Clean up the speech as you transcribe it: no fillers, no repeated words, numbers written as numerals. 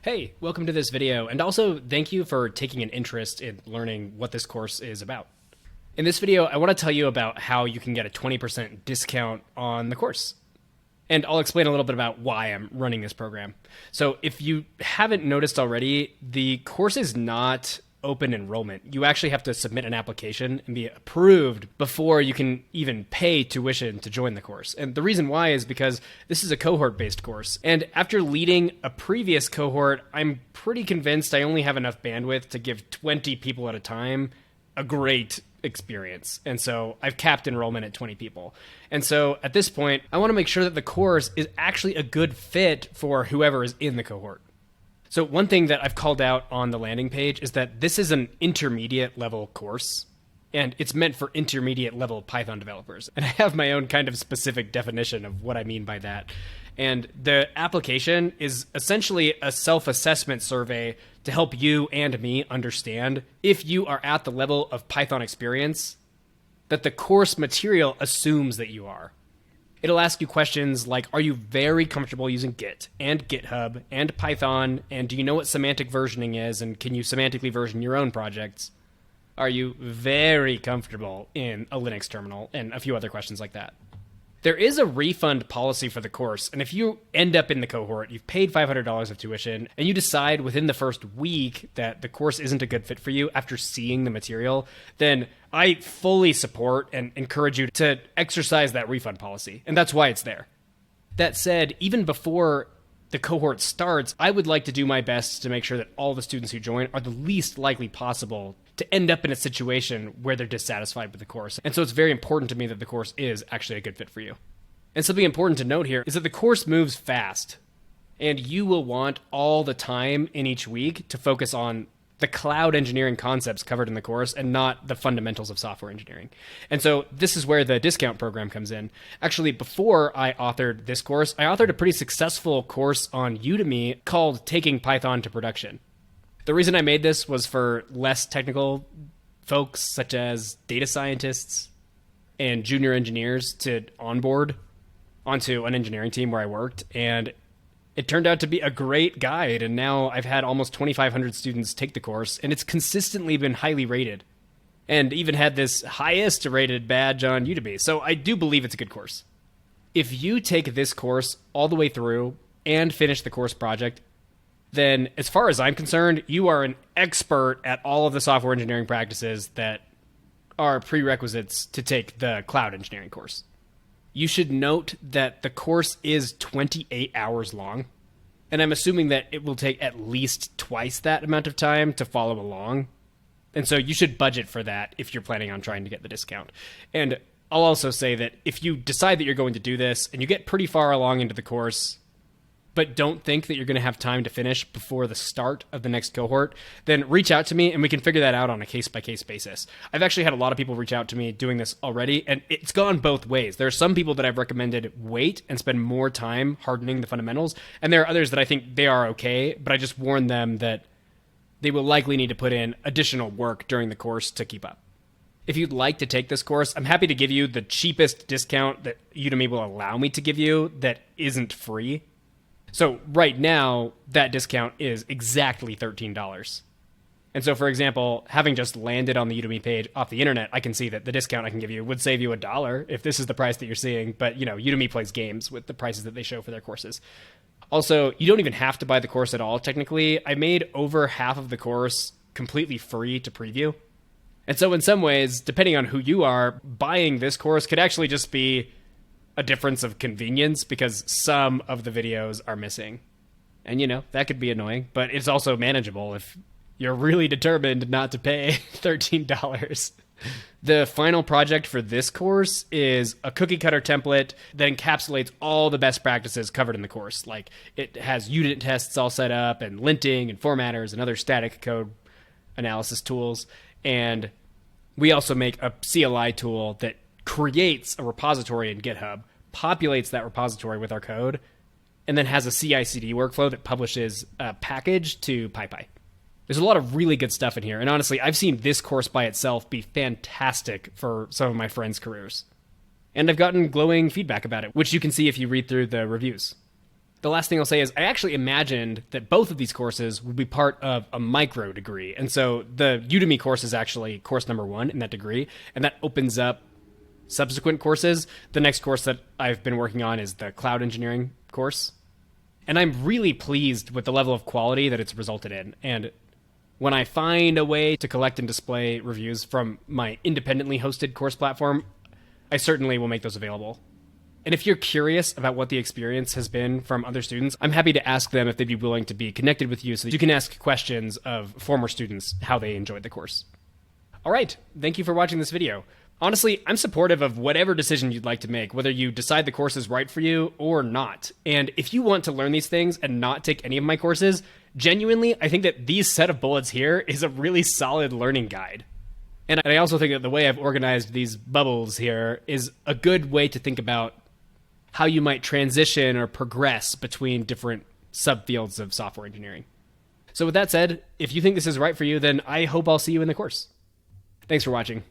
Hey, welcome to this video, and also thank you for taking an interest in learning what this course is about. In this video, I want to tell you about how you can get a 20% discount on the course. And I'll explain a little bit about why I'm running this program. So if you haven't noticed already, the course is not open enrollment. You actually have to submit an application and be approved before you can even pay tuition to join the course. And the reason why is because this is a cohort-based course. And after leading a previous cohort, I'm pretty convinced I only have enough bandwidth to give 20 people at a time a great experience. And so I've capped enrollment at 20 people. And so at this point, I want to make sure that the course is actually a good fit for whoever is in the cohort. So one thing that I've called out on the landing page is that this is an intermediate level course, and it's meant for intermediate level Python developers. And I have my own kind of specific definition of what I mean by that. And the application is essentially a self-assessment survey to help you and me understand if you are at the level of Python experience that the course material assumes that you are. It'll ask you questions like, are you very comfortable using Git and GitHub and Python? And do you know what semantic versioning is? And can you semantically version your own projects? Are you very comfortable in a Linux terminal? And a few other questions like that. There is a refund policy for the course, and if you end up in the cohort, you've paid $500 of tuition, and you decide within the first week that the course isn't a good fit for you after seeing the material, then I fully support and encourage you to exercise that refund policy, and that's why it's there. That said, even before the cohort starts, I would like to do my best to make sure that all the students who join are the least likely possible to end up in a situation where they're dissatisfied with the course. And so it's very important to me that the course is actually a good fit for you. And something important to note here is that the course moves fast, and you will want all the time in each week to focus on the cloud engineering concepts covered in the course and not the fundamentals of software engineering. And so this is where the discount program comes in. Actually, before I authored this course, I authored a pretty successful course on Udemy called Taking Python to Production. The reason I made this was for less technical folks, such as data scientists and junior engineers, to onboard onto an engineering team where I worked. And it turned out to be a great guide, and now I've had almost 2,500 students take the course, and it's consistently been highly rated, and even had this highest rated badge on Udemy. So I do believe it's a good course. If you take this course all the way through and finish the course project, then as far as I'm concerned, you are an expert at all of the software engineering practices that are prerequisites to take the cloud engineering course. You should note that the course is 28 hours long, and I'm assuming that it will take at least twice that amount of time to follow along. And so you should budget for that if you're planning on trying to get the discount. And I'll also say that if you decide that you're going to do this and you get pretty far along into the course, but don't think that you're going to have time to finish before the start of the next cohort, then reach out to me and we can figure that out on a case-by-case basis. I've actually had a lot of people reach out to me doing this already, and it's gone both ways. There are some people that I've recommended wait and spend more time hardening the fundamentals, and there are others that I think they are okay, but I just warn them that they will likely need to put in additional work during the course to keep up. If you'd like to take this course, I'm happy to give you the cheapest discount that Udemy will allow me to give you that isn't free. So right now, that discount is exactly $13. And so, for example, having just landed on the Udemy page off the internet, I can see that the discount I can give you would save you $1 if this is the price that you're seeing. But, Udemy plays games with the prices that they show for their courses. Also, you don't even have to buy the course at all, technically. I made over half of the course completely free to preview. And so in some ways, depending on who you are, buying this course could actually just be a difference of convenience because some of the videos are missing. And, that could be annoying, but it's also manageable if you're really determined not to pay $13. The final project for this course is a cookie cutter template that encapsulates all the best practices covered in the course. Like, it has unit tests all set up and linting and formatters and other static code analysis tools. And we also make a CLI tool that creates a repository in GitHub, populates that repository with our code, and then has a CI/CD workflow that publishes a package to PyPy. There's a lot of really good stuff in here, and honestly, I've seen this course by itself be fantastic for some of my friends' careers. And I've gotten glowing feedback about it, which you can see if you read through the reviews. The last thing I'll say is I actually imagined that both of these courses would be part of a micro degree. And so the Udemy course is actually course number 1 in that degree, and that opens up subsequent courses. The next course that I've been working on is the cloud engineering course. And I'm really pleased with the level of quality that it's resulted in. And when I find a way to collect and display reviews from my independently hosted course platform, I certainly will make those available. And if you're curious about what the experience has been from other students, I'm happy to ask them if they'd be willing to be connected with you so that you can ask questions of former students how they enjoyed the course. All right, thank you for watching this video. Honestly, I'm supportive of whatever decision you'd like to make, whether you decide the course is right for you or not. And if you want to learn these things and not take any of my courses, genuinely, I think that these set of bullets here is a really solid learning guide. And I also think that the way I've organized these bubbles here is a good way to think about how you might transition or progress between different subfields of software engineering. So with that said, if you think this is right for you, then I hope I'll see you in the course. Thanks for watching.